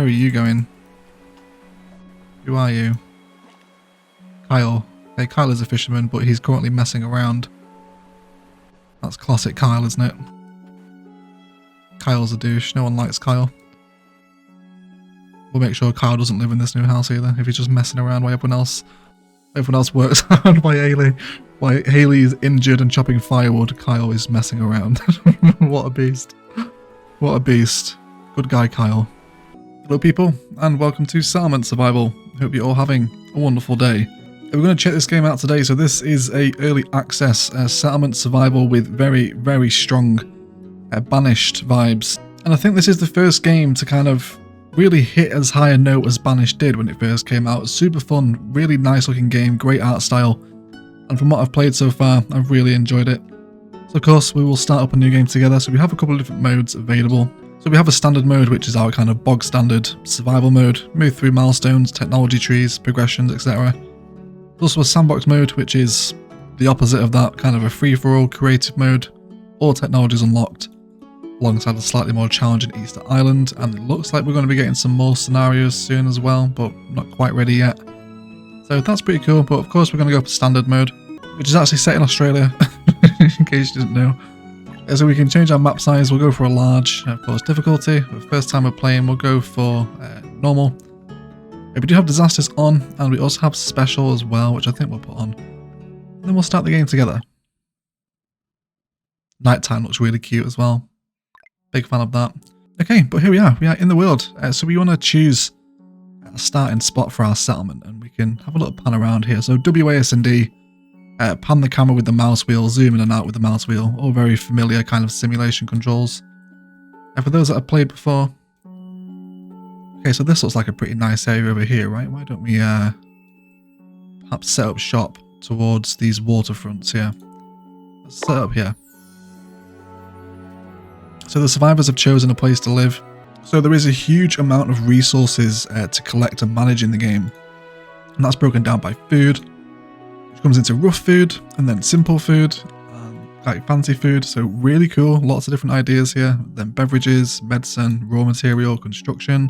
Where are you going? Who are you? Kyle. Okay, Kyle is a fisherman, but he's currently messing around. That's classic Kyle, isn't it? Kyle's a douche. No one likes Kyle. We'll make sure Kyle doesn't live in this new house either, if he's just messing around while everyone else works hard by Haley. While Haley is injured and chopping firewood, Kyle is messing around. What a beast. What a beast. Good guy, Kyle. Hello people, and welcome to Settlement Survival. Hope you're all having a wonderful day. We're going to check this game out today. So this is a early access Settlement Survival with very, very strong Banished vibes. And I think this is the first game to kind of really hit as high a note as Banished did when it first came out. Super fun, really nice looking game, great art style. And from what I've played so far, I've really enjoyed it. So of course, we will start up a new game together. So we have a couple of different modes available. So we have a standard mode, which is our kind of bog standard survival mode. Move through milestones, technology trees, progressions, etc. There's also a sandbox mode, which is the opposite of that, kind of a free-for-all creative mode. All technologies unlocked, alongside a slightly more challenging Easter Island, and it looks like we're going to be getting some more scenarios soon as well, but not quite ready yet. So that's pretty cool, but of course we're going to go for standard mode, which is actually set in Australia, in case you didn't know. So we can change our map size. We'll go for a large, of course, difficulty. The first time we're playing, we'll go for normal. We do have disasters on, and we also have special as well, which I think we'll put on. And then we'll start the game together. Nighttime looks really cute as well. Big fan of that. Okay, but here we are in the world. So we want to choose a starting spot for our settlement, and we can have a little pan around here. So WASD, pan the camera with the mouse wheel, zoom in and out with the mouse wheel. All very familiar kind of simulation controls. And for those that have played before. Okay, so this looks like a pretty nice area over here, right? Why don't we perhaps set up shop towards these waterfronts here? Let's set up here. So the survivors have chosen a place to live. So there is a huge amount of resources to collect and manage in the game. And that's broken down by food, which comes into rough food, and then simple food, and like fancy food. So really cool, lots of different ideas here. Then beverages, medicine, raw material, construction.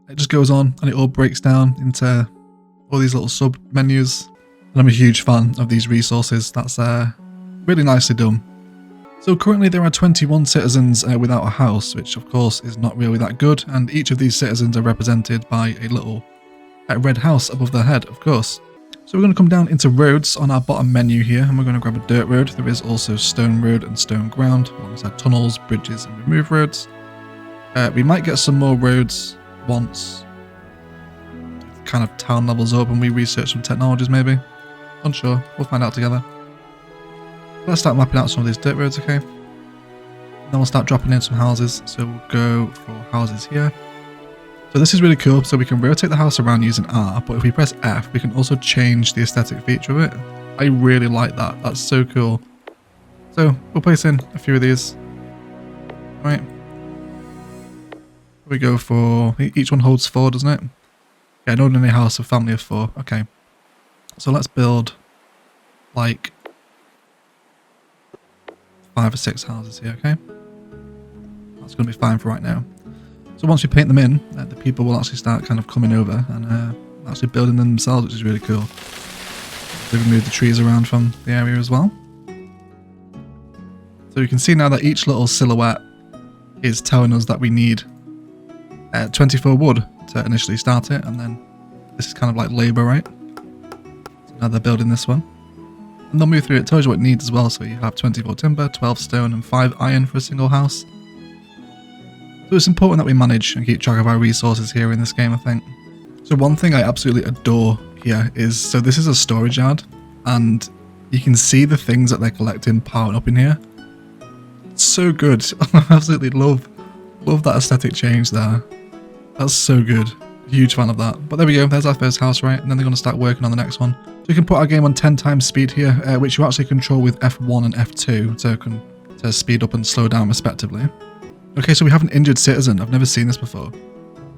It just goes on, and it all breaks down into all these little sub menus. And I'm a huge fan of these resources. That's really nicely done. So currently there are 21 citizens without a house, which of course is not really that good, and each of these citizens are represented by a little red house above their head, of course. So we're going to come down into roads on our bottom menu here, and we're going to grab a dirt road. There is also stone road and stone ground, alongside tunnels, bridges and remove roads. We might get some more roads once kind of town levels up and we research some technologies maybe. Unsure, we'll find out together. Let's start mapping out some of these dirt roads, okay? Then we'll start dropping in some houses. So we'll go for houses here. So this is really cool. So we can rotate the house around using R, but if we press F, we can also change the aesthetic feature of it. I really like that. That's so cool. So we'll place in a few of these. Right. We go for, each one holds 4, doesn't it? Yeah, an ordinary house, a family of 4. Okay. So let's build like 5 or 6 houses here, okay? That's going to be fine for right now. So once we paint them in, the people will actually start kind of coming over and actually building them themselves, which is really cool. They remove the trees around from the area as well. So you can see now that each little silhouette is telling us that we need 24 wood to initially start it, and then this is kind of like labour, right? So now they're building this one. And they'll move through it, tells you what it needs as well. So you have 24 timber, 12 stone and 5 iron for a single house. So it's important that we manage and keep track of our resources here in this game, I think. So one thing I absolutely adore here is, so this is a storage yard, and you can see the things that they're collecting piled up in here. It's so good. I absolutely love that aesthetic change there. That's so good. Huge fan of that. But there we go, there's our first house, right? And then they're going to start working on the next one. So we can put our game on 10 times speed here, which you actually control with F1 and F2 to speed up and slow down respectively. Okay, so we have an injured citizen. I've never seen this before.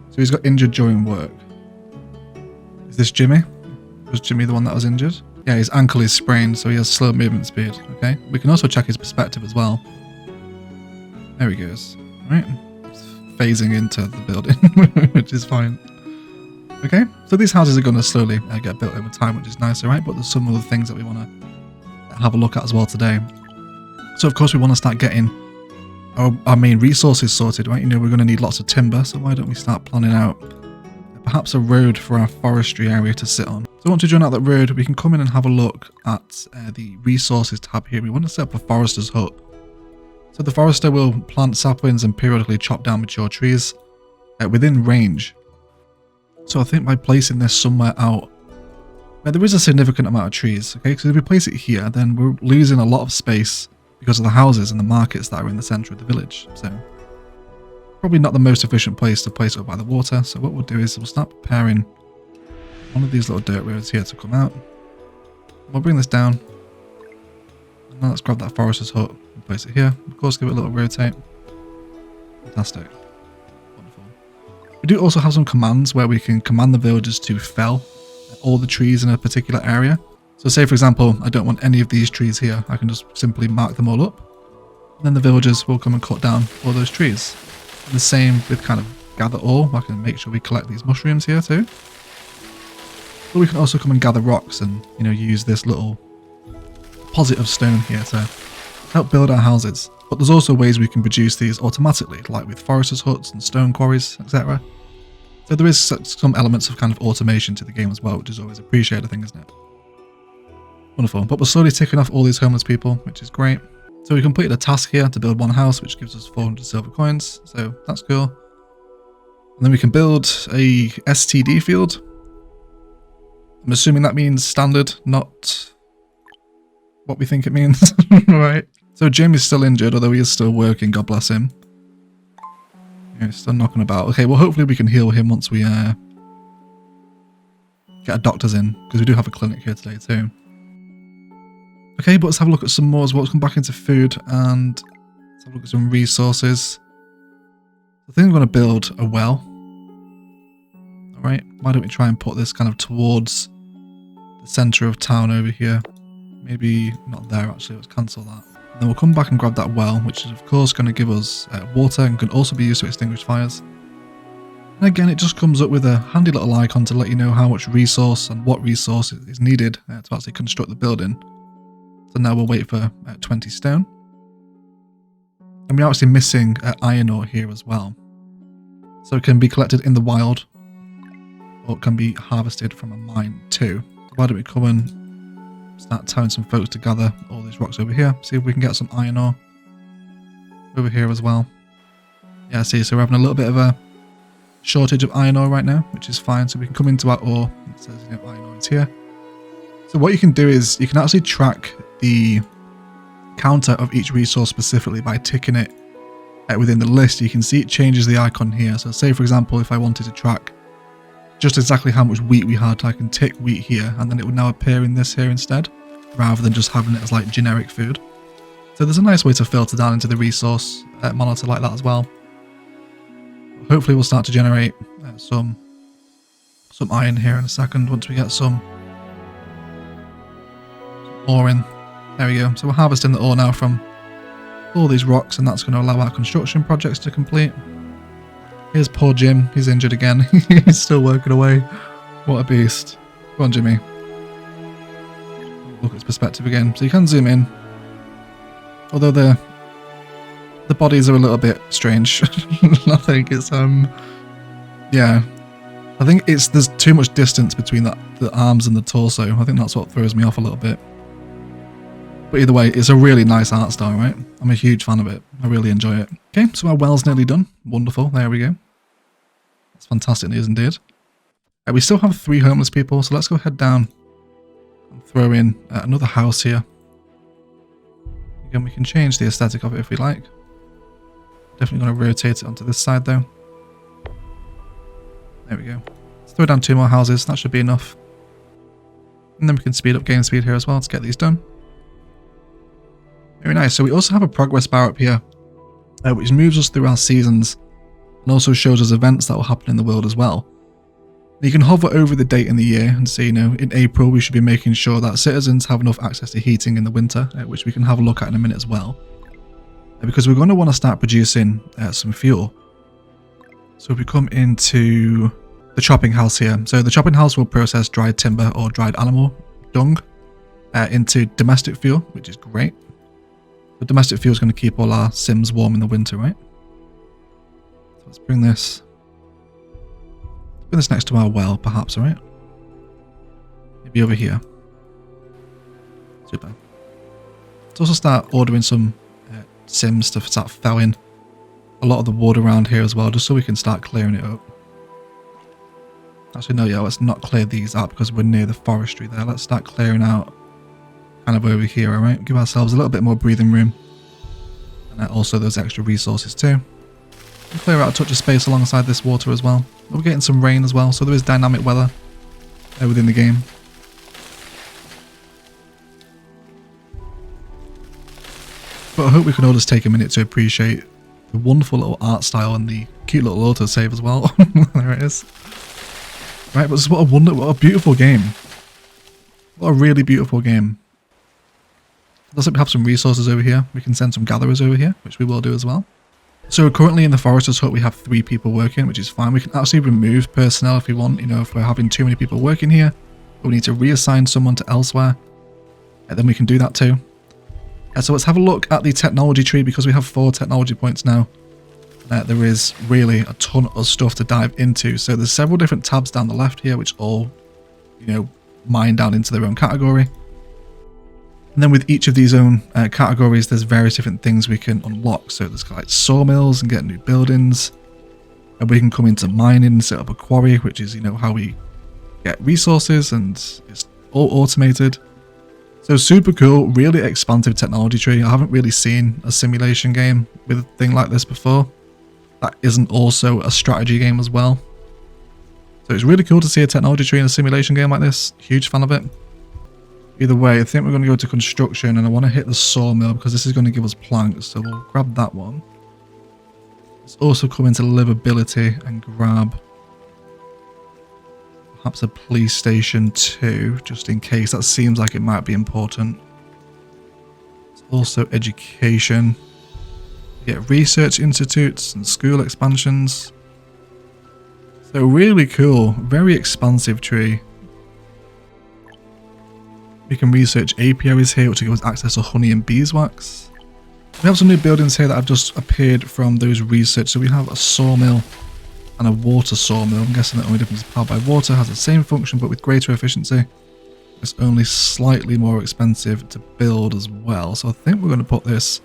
So he's got injured during work. Is this Jimmy? Was Jimmy the one that was injured? Yeah, his ankle is sprained, so he has slow movement speed. Okay, we can also check his perspective as well. There he goes. Right, phasing into the building, which is fine. Okay, so these houses are going to slowly get built over time, which is nice, alright, but there's some other things that we want to have a look at as well today. So of course we want to start getting our main resources sorted, right? You know, we're going to need lots of timber, so why don't we start planning out perhaps a road for our forestry area to sit on. So once we join out that road, we can come in and have a look at the resources tab here. We want to set up a forester's hut. So the forester will plant saplings and periodically chop down mature trees within range. So I think by placing this somewhere out, there is a significant amount of trees, okay? So if we place it here, then we're losing a lot of space because of the houses and the markets that are in the centre of the village. So probably not the most efficient place to place it up by the water. So what we'll do is we'll start preparing one of these little dirt roads here to come out. We'll bring this down. And now let's grab that forester's hut and place it here. Of course, give it a little rotate. Fantastic. Wonderful. We do also have some commands where we can command the villagers to fell all the trees in a particular area. So say for example, I don't want any of these trees here. I can just simply mark them all up. And then the villagers will come and cut down all those trees. And the same with kind of gather all. I can make sure we collect these mushrooms here too. But we can also come and gather rocks and, you know, use this little deposit of stone here to help build our houses. But there's also ways we can produce these automatically, like with foresters' huts and stone quarries, etc. So there is some elements of kind of automation to the game as well, which is always appreciated, I think, isn't it? Wonderful. But we're slowly ticking off all these homeless people, which is great. So we completed a task here to build one house, which gives us 400 silver coins. So that's cool. And then we can build a STD field. I'm assuming that means standard, not what we think it means. Right. So Jim is still injured, although he is still working, God bless him. Yeah, he's still knocking about. Okay, well hopefully we can heal him once we get a doctor's in, because we do have a clinic here today too. Okay, but let's have a look at some more as well. Let's come back into food and let's have a look at some resources. I think I'm going to build a well. Alright, why don't we try and put this kind of towards the centre of town over here. Maybe not there actually, let's cancel that. And then we'll come back and grab that well, which is of course going to give us water and can also be used to extinguish fires. And again, it just comes up with a handy little icon to let you know how much resource and what resource is needed to actually construct the building. So now we'll wait for 20 stone. And we're actually missing iron ore here as well. So it can be collected in the wild, or it can be harvested from a mine too. So why don't we come and start telling some folks to gather all these rocks over here, see if we can get some iron ore over here as well. Yeah, see, so we're having a little bit of a shortage of iron ore right now, which is fine. So we can come into our ore, and it says, you know, iron ore is here. So what you can do is you can actually track the counter of each resource specifically by ticking it within the list. You can see it changes the icon here. So say for example, if I wanted to track just exactly how much wheat we had, I can tick wheat here and then it would now appear in this here instead, rather than just having it as like generic food. So there's a nice way to filter down into the resource monitor like that as well. Hopefully we'll start to generate some iron here in a second once we get some ore in. There we go. So we're harvesting the ore now from all these rocks, and that's going to allow our construction projects to complete. Here's poor Jim. He's injured again. He's still working away. What a beast. Go on, Jimmy. Look at his perspective again. So you can zoom in. Although the bodies are a little bit strange. I think it's yeah. I think there's too much distance between the arms and the torso. I think that's what throws me off a little bit. But either way, it's a really nice art style, right? I'm a huge fan of it. I really enjoy it. Okay, so our well's nearly done. Wonderful. There we go. That's fantastic news indeed. We still have 3 homeless people, so let's go head down and throw in another house here. Again, we can change the aesthetic of it if we like. Definitely going to rotate it onto this side though. There we go. Let's throw down 2 more houses. That should be enough. And then we can speed up game speed here as well to get these done. Very nice. So we also have a progress bar up here, which moves us through our seasons and also shows us events that will happen in the world as well. You can hover over the date in the year and see, you know, in April we should be making sure that citizens have enough access to heating in the winter, which we can have a look at in a minute as well. Because we're going to want to start producing some fuel. So we come into the chopping house here. So the chopping house will process dried timber or dried animal dung into domestic fuel, which is great. The domestic fuel is going to keep all our sims warm in the winter, right? So let's bring this next to our well, perhaps, all right? Maybe over here. Super. Let's also start ordering some sims to start felling a lot of the wood around here as well, just so we can start clearing it up. Actually, no, yeah, let's not clear these out because we're near the forestry there. Let's start clearing out kind of over here, alright? Give ourselves a little bit more breathing room. And also those extra resources too. We'll clear out a touch of space alongside this water as well. We're getting some rain as well, so there is dynamic weather within the game. But I hope we can all just take a minute to appreciate the wonderful little art style and the cute little autosave as well. There it is. Right, but what a beautiful game. What a really beautiful game. Looks like we have some resources over here. We can send some gatherers over here, which we will do as well. So currently in the Forester's Hut we have 3 people working, which is fine. We can actually remove personnel if we want, you know, if we're having too many people working here, or we need to reassign someone to elsewhere, and then we can do that too. So let's have a look at the technology tree because we have 4 technology points now. There is really a ton of stuff to dive into. So there's several different tabs down the left here, which all, you know, mine down into their own category. And then with each of these own categories, there's various different things we can unlock. So there's like sawmills and get new buildings. And we can come into mining and set up a quarry, which is, you know, how we get resources, and it's all automated. So super cool, really expansive technology tree. I haven't really seen a simulation game with a thing like this before. That isn't also a strategy game as well. So it's really cool to see a technology tree in a simulation game like this. Huge fan of it. Either way, I think we're going to go to construction, and I want to hit the sawmill because this is going to give us planks. So we'll grab that one. Let's also come into livability and grab perhaps a police station too, just in case. That seems like it might be important. It's also education. We get research institutes and school expansions. So really cool, very expansive tree. We can research apiaries here, which will give us access to honey and beeswax. We have some new buildings here that have just appeared from those research. So we have a sawmill and a water sawmill. I'm guessing the only difference is powered by water, has the same function but with greater efficiency. It's only slightly more expensive to build as well. So I think we're going to put this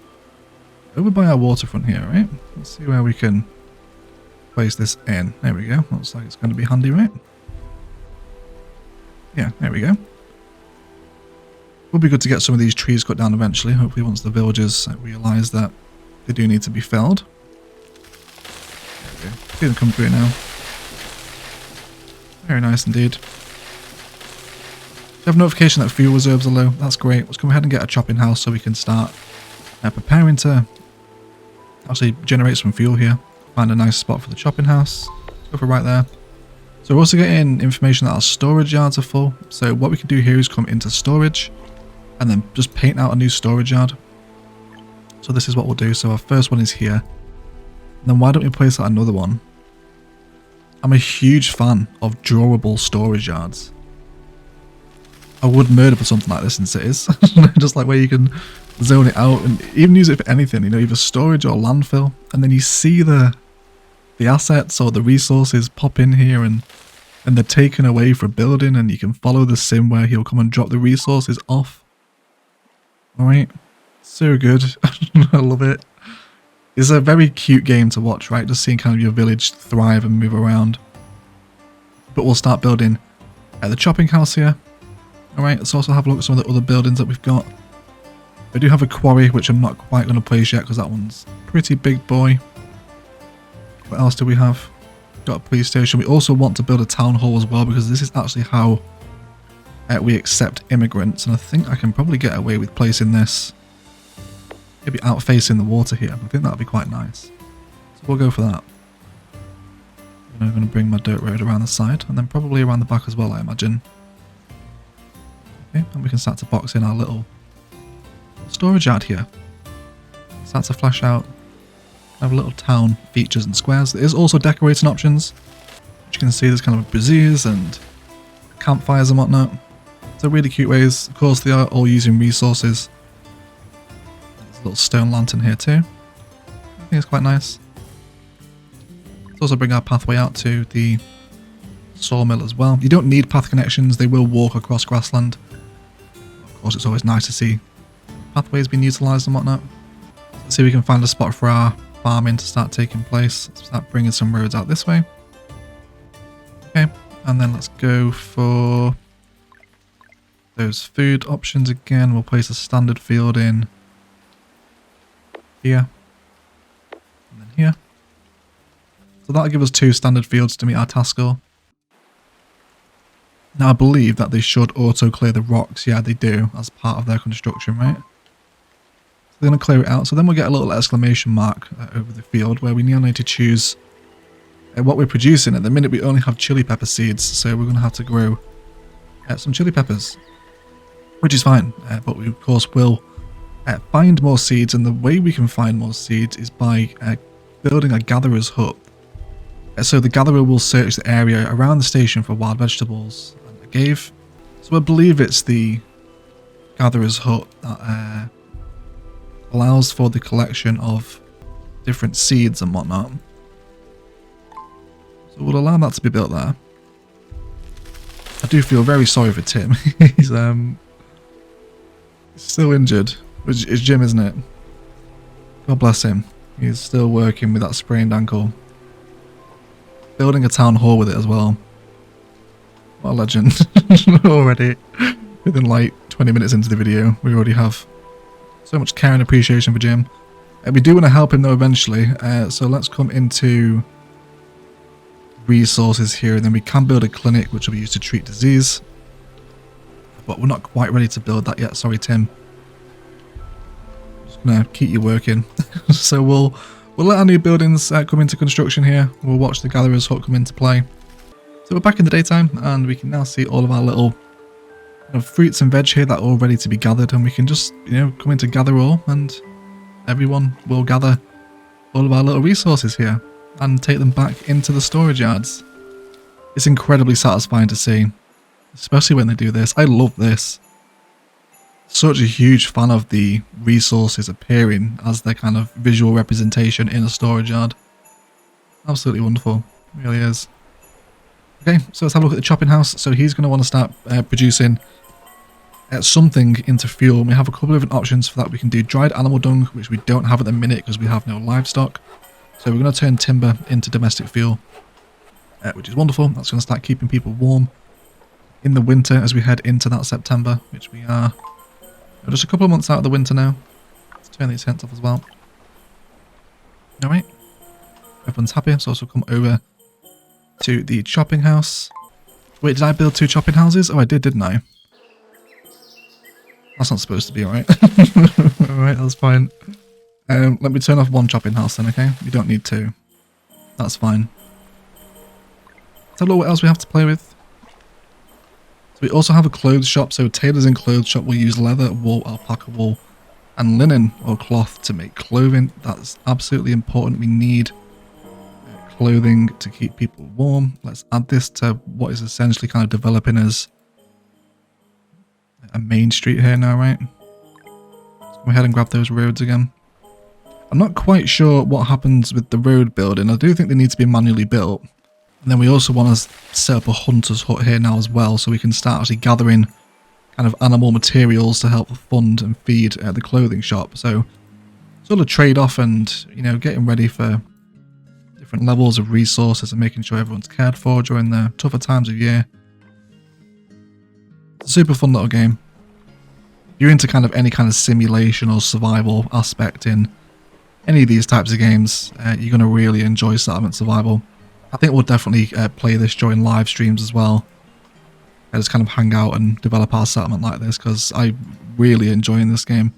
over by our waterfront here, right? Let's see where we can place this in. There we go. Looks like it's going to be handy, right? Yeah, there we go. Would be good to get some of these trees cut down eventually, hopefully once the villagers realise that they do need to be felled. Okay. See them come through now. Very nice indeed. We have notification that fuel reserves are low. That's great. Let's come ahead and get a chopping house so we can start preparing to actually generate some fuel here. Find a nice spot for the chopping house. Go for right there. So we're also getting information that our storage yards are full. So what we can do here is come into storage and then just paint out a new storage yard. So this is what we'll do. So our first one is here. And then why don't we place out another one? I'm a huge fan of drawable storage yards. I would murder for something like this in cities. Just like where you can zone it out and even use it for anything, you know, either storage or landfill. And then you see the assets or the resources pop in here and they're taken away for building, and you can follow the sim where he'll come and drop the resources off. Alright, so good. I love it. It's a very cute game to watch, right? Just seeing kind of your village thrive and move around. But we'll start building the chopping house here. Alright, let's also have a look at some of the other buildings that we've got. We do have a quarry, which I'm not quite going to place yet because that one's pretty big boy. What else do we have? Got a police station. We also want to build a town hall as well because this is actually how we accept immigrants. And I think I can probably get away with placing this maybe out facing the water here. I think that would be quite nice. So we'll go for that. And I'm going to bring my dirt road around the side and then probably around the back as well, I imagine. Okay, and we can start to box in our little storage yard here. Start to flash out Have little town features and squares. There is also decorating options, which you can see there's kind of braziers and campfires and whatnot. So really cute ways. Of course, they are all using resources. There's a little stone lantern here too. I think it's quite nice. Let's also bring our pathway out to the sawmill as well. You don't need path connections. They will walk across grassland. Of course, it's always nice to see pathways being utilised and whatnot. Let's see if we can find a spot for our farming to start taking place. Let's start bringing some roads out this way. Okay, and then let's go for those food options again. We'll place a standard field in here and then here. So that'll give us 2 standard fields to meet our task goal. Now I believe that they should auto clear the rocks. Yeah, they do as part of their construction, right? So they're going to clear it out. So then we'll get a little exclamation mark over the field where we now need to choose what we're producing. At the minute we only have chili pepper seeds, so we're going to have to grow some chili peppers, which is fine, but we of course will find more seeds, and the way we can find more seeds is by building a gatherer's hut. So the gatherer will search the area around the station for wild vegetables and a cave. So I believe it's the gatherer's hut that allows for the collection of different seeds and whatnot. So we'll allow that to be built there. I do feel very sorry for Tim. He's still injured, which is Jim, isn't it? God bless him. He's still working with that sprained ankle. Building a town hall with it as well. What a legend. Already, within like 20 minutes into the video, we already have so much care and appreciation for Jim. We do want to help him though eventually, so let's come into resources here, and then we can build a clinic which will be used to treat disease. But we're not quite ready to build that yet, sorry Tim. Just gonna keep you working. So we'll let our new buildings come into construction here. We'll watch the gatherer's hut come into play. So we're back in the daytime, and we can now see all of our little fruits and veg here that are all ready to be gathered, and we can just come into gather all, and everyone will gather all of our little resources here and take them back into the storage yards. It's incredibly satisfying to see, especially when they do this. I love this. Such a huge fan of the resources appearing as their kind of visual representation in a storage yard. Absolutely wonderful. It really is. Okay, so let's have a look at the chopping house. So he's going to want to start producing something into fuel. We have a couple of different options for that. We can do dried animal dung, which we don't have at the minute because we have no livestock. So we're going to turn timber into domestic fuel, which is wonderful. That's going to start keeping people warm in the winter as we head into that September, which we are just a couple of months out of the winter now. Let's turn these tents off as well. Alright. Everyone's happy, so also come over to the chopping house. Wait, did I build 2 chopping houses? Oh, I did, didn't I? That's not supposed to be, alright. Alright, that's fine. Let me turn off 1 chopping house then, okay? You don't need 2. That's fine. Let's have a look what else we have to play with. So we also have a clothes shop, so tailors and clothes shop will use leather, wool, alpaca wool, and linen or cloth to make clothing. That's absolutely important. We need clothing to keep people warm. Let's add this to what is essentially kind of developing as a main street here now, right? Let's go ahead and grab those roads again. I'm not quite sure what happens with the road building. I do think they need to be manually built. And then we also want to set up a hunter's hut here now as well, so we can start actually gathering kind of animal materials to help fund and feed the clothing shop. So sort of trade-off and, getting ready for different levels of resources and making sure everyone's cared for during the tougher times of year. It's a super fun little game. If you're into kind of any kind of simulation or survival aspect in any of these types of games, you're going to really enjoy Settlement Survival. I think we'll definitely play this during live streams as well. I just kind of hang out and develop our settlement like this because I'm really enjoying this game.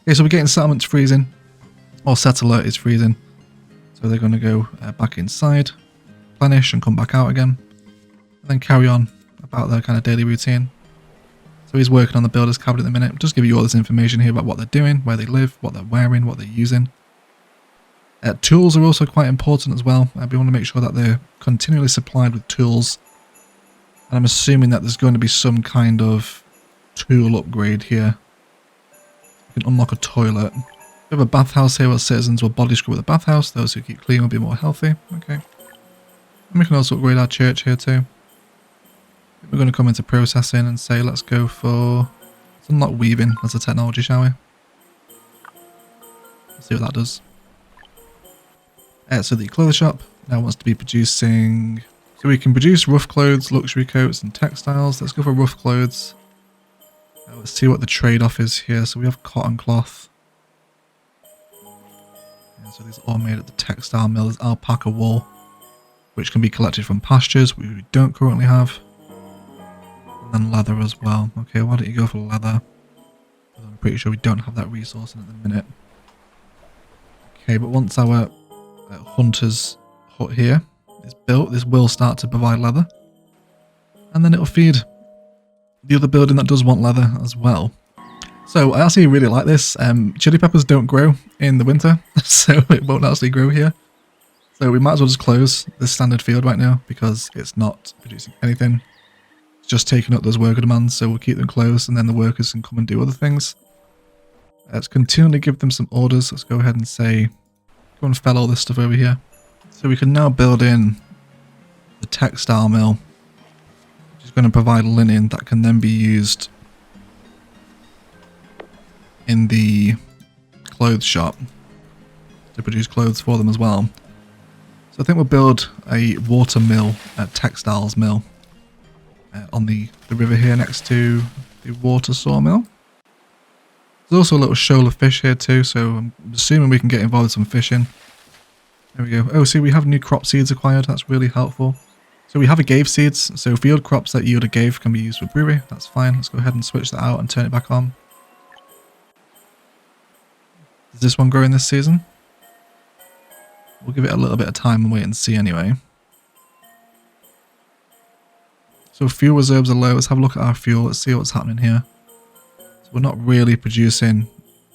Okay, so we're getting settlements freezing, or set alert is freezing. So they're going to go back inside, replenish and come back out again, and then carry on about their kind of daily routine. So he's working on the builder's cabinet at the minute. Just give you all this information here about what they're doing, where they live, what they're wearing, what they're using. Tools are also quite important as well. We want to make sure that they're continually supplied with tools. And I'm assuming that there's going to be some kind of tool upgrade here. You can unlock a toilet. We have a bathhouse here where citizens will body scrub with a bathhouse. Those who keep clean will be more healthy. Okay. And we can also upgrade our church here too. We're going to come into processing and say let's go for... let's unlock weaving as a technology, shall we? Let's see what that does. So the clothes shop now wants to be producing... so we can produce rough clothes, luxury coats and textiles. Let's go for rough clothes. Let's see what the trade-off is here. So we have cotton cloth. Yeah, so these are all made at the textile mill. There's alpaca wool, which can be collected from pastures, which we don't currently have. And then leather as well. Okay, why don't you go for leather? I'm pretty sure we don't have that resource in at the minute. Okay, but once our hunter's hut here is built, this will start to provide leather. And then it'll feed the other building that does want leather as well. So I actually really like this. Chili peppers don't grow in the winter, so it won't actually grow here. So we might as well just close this standard field right now because it's not producing anything. It's just taking up those worker demands, so we'll keep them closed and then the workers can come and do other things. Let's continually give them some orders. Let's go ahead and say, go and fell all this stuff over here. So we can now build in the textile mill, which is going to provide linen that can then be used in the clothes shop to produce clothes for them as well. So I think we'll build a water mill, a textiles mill, on the river here next to the water sawmill. There's also a little shoal of fish here too, so I'm assuming we can get involved with some fishing. There we go. Oh, see, we have new crop seeds acquired. That's really helpful. So we have agave seeds. So field crops that yield agave can be used for brewery. That's fine. Let's go ahead and switch that out and turn it back on. Does this one grow in this season? We'll give it a little bit of time and wait and see anyway. So fuel reserves are low. Let's have a look at our fuel. Let's see what's happening here. So we're not really producing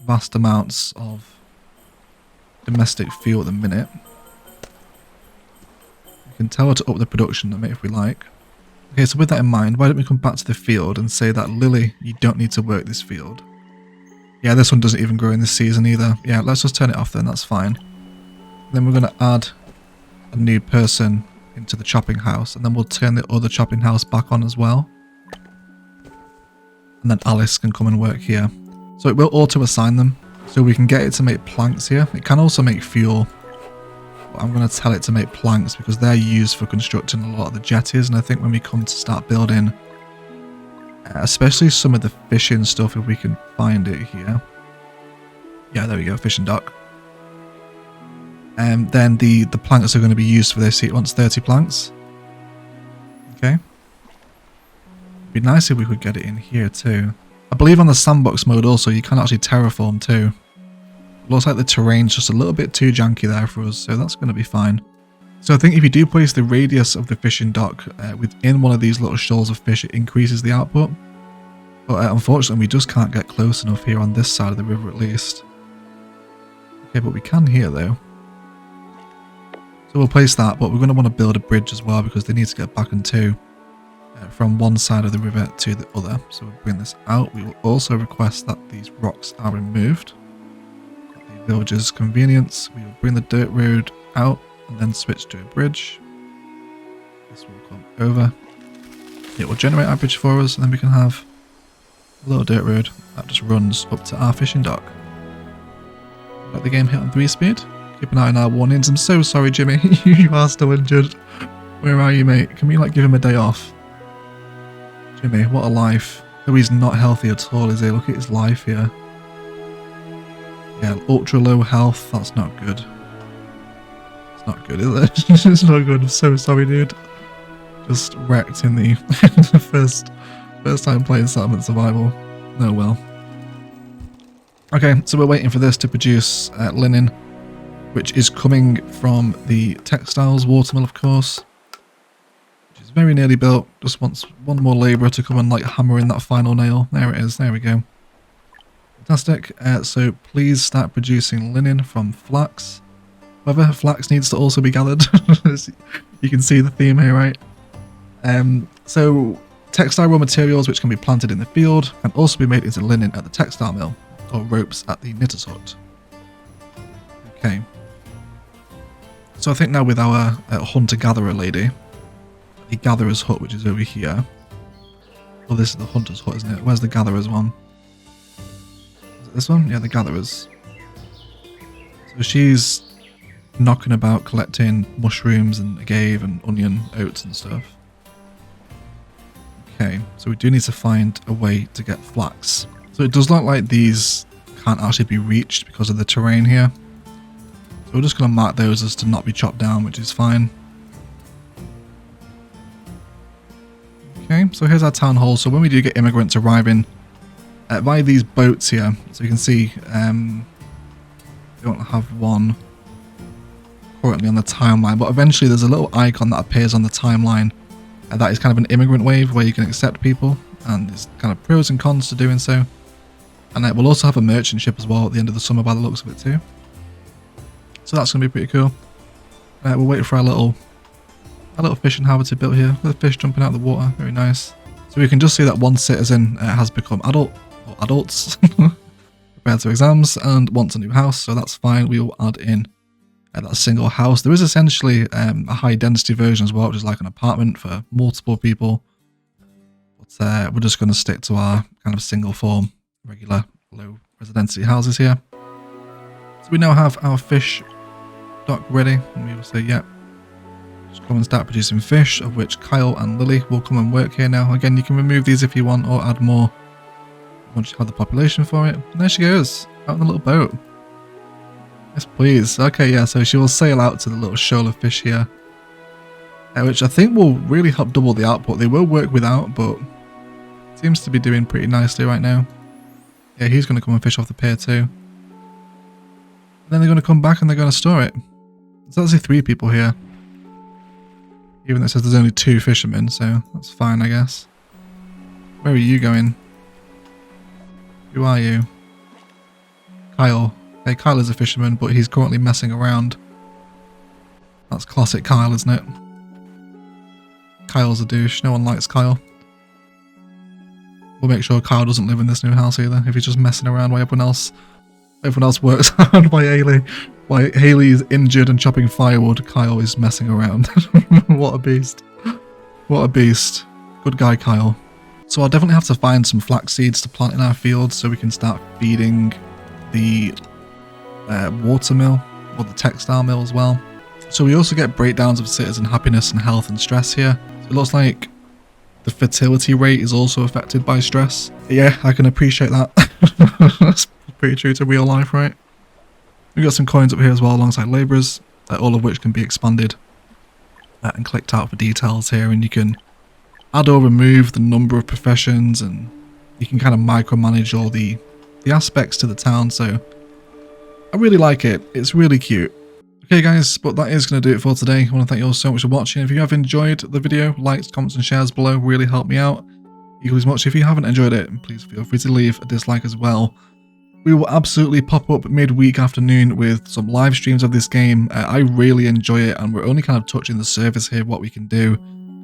vast amounts of domestic fuel at the minute. We can tell her to up the production a bit if we like. Okay, so with that in mind, why don't we come back to the field and say that Lily, you don't need to work this field. Yeah, this one doesn't even grow in this season either. Yeah, let's just turn it off then, that's fine. Then we're going to add a new person into the chopping house, and then we'll turn the other chopping house back on as well. And then Alice can come and work here. So it will auto assign them, so we can get it to make planks here. It can also make fuel, but I'm going to tell it to make planks because they're used for constructing a lot of the jetties. And I think when we come to start building, especially some of the fishing stuff, if we can find it here. Yeah, there we go, fishing dock. And then the planks are going to be used for this. It wants 30 planks. Okay. It'd be nice if we could get it in here too. I believe on the sandbox mode also you can actually terraform too. It looks like the terrain's just a little bit too janky there for us, so that's going to be fine. So I think if you do place the radius of the fishing dock within one of these little shoals of fish, it increases the output. But unfortunately we just can't get close enough here on this side of the river at least. Okay, but we can here though. So we'll place that, but we're going to want to build a bridge as well because they need to get back and to from one side of the river to the other. So we'll bring this out. We will also request that these rocks are removed. At the villager's convenience, we will bring the dirt road out and then switch to a bridge. This will come over. It will generate our bridge for us, and then we can have a little dirt road that just runs up to our fishing dock. Let the game hit on 3 speed. Keep an eye on our warnings. I'm so sorry, Jimmy. You are still injured. Where are you, mate? Can we, like, give him a day off? Jimmy, what a life. Though he's not healthy at all, is he? Look at his life here. Yeah, ultra low health. That's not good. It's not good, is it? It's not good. I'm so sorry, dude. Just wrecked in the first time playing Settlement Survival. Oh well. Okay, so we're waiting for this to produce linen, which is coming from the textiles watermill, of course, which is very nearly built. Just wants one more labourer to come and like hammer in that final nail. There it is. There we go. Fantastic. So please start producing linen from flax. However, flax needs to also be gathered. You can see the theme here, right? So textile raw materials which can be planted in the field can also be made into linen at the textile mill, or ropes at the knitter's hut. Okay. So I think now with our hunter-gatherer lady, the gatherer's hut, which is over here. Well, this is the hunter's hut, isn't it? Where's the gatherer's one? Is it this one? Yeah, the gatherer's. So she's knocking about collecting mushrooms and agave and onion, oats and stuff. Okay, so we do need to find a way to get flax. So it does look like these can't actually be reached because of the terrain here. So we're just going to mark those as to not be chopped down, which is fine. Okay, so here's our town hall. So when we do get immigrants arriving via these boats here, so you can see we don't have one currently on the timeline, but eventually there's a little icon that appears on the timeline that is kind of an immigrant wave where you can accept people, and there's kind of pros and cons to doing so. And we'll also have a merchant ship as well at the end of the summer by the looks of it too. So that's going to be pretty cool. We'll wait for our little fishing harbour to build here. The fish jumping out of the water, very nice. So we can just see that one citizen has become adults prepared to exams and wants a new house, so that's fine. We will add in that single house. There is essentially a high density version as well, which is like an apartment for multiple people. But we're just going to stick to our kind of single form, regular low residency houses here. So we now have our fish dock ready, and we will say, yep. Just come and start producing fish, of which Kyle and Lily will come and work here now. Again, you can remove these if you want, or add more once you have the population for it. And there she goes, out on the little boat. Yes, please. Okay, yeah, so she will sail out to the little shoal of fish here, which I think will really help double the output. They will work without, but seems to be doing pretty nicely right now. Yeah, he's going to come and fish off the pier too. And then they're going to come back and they're going to store it. There's actually 3 people here. Even though it says there's only 2 fishermen, so that's fine, I guess. Where are you going? Who are you? Kyle. Okay, Kyle is a fisherman, but he's currently messing around. That's classic Kyle, isn't it? Kyle's a douche. No one likes Kyle. We'll make sure Kyle doesn't live in this new house either, if he's just messing around while everyone else works hard while Haley is injured and chopping firewood. Kyle is messing around. What a beast. What a beast. Good guy, Kyle. So I'll definitely have to find some flax seeds to plant in our fields so we can start feeding the water mill, or the textile mill as well. So we also get breakdowns of citizen happiness and health and stress here. So it looks like the fertility rate is also affected by stress. Yeah, I can appreciate that. That's pretty true to real life, right? We've got some coins up here as well alongside labourers, all of which can be expanded and clicked out for details here, and you can add or remove the number of professions, and you can kind of micromanage all the aspects to the town. So I really like it. It's really cute. Okay guys, but that is going to do it for today. I want to thank you all so much for watching. If you have enjoyed the video, likes, comments and shares below really help me out equally as much. If you haven't enjoyed it, please feel free to leave a dislike as well. We will absolutely pop up midweek afternoon with some live streams of this game. I really enjoy it, and we're only kind of touching the surface here, what we can do.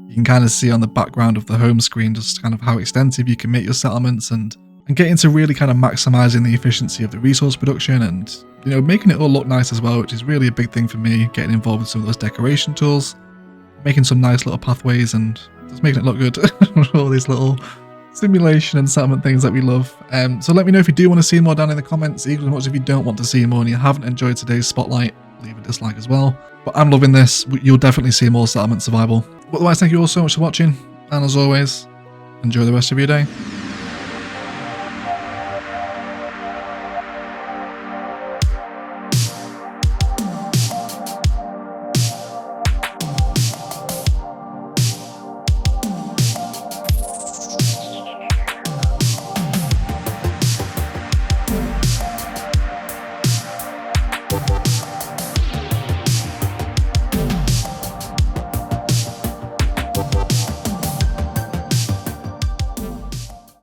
You can kind of see on the background of the home screen just kind of how extensive you can make your settlements, and get into really kind of maximizing the efficiency of the resource production, and you know, making it all look nice as well, which is really a big thing for me, getting involved with some of those decoration tools, making some nice little pathways, and just making it look good. All these little simulation and settlement things that we love. So let me know if you do want to see more down in the comments, equally as much if you don't want to see more and you haven't enjoyed today's spotlight, leave a dislike as well. But I'm loving this. You'll definitely see more settlement survival. But otherwise, thank you all so much for watching, and as always, enjoy the rest of your day.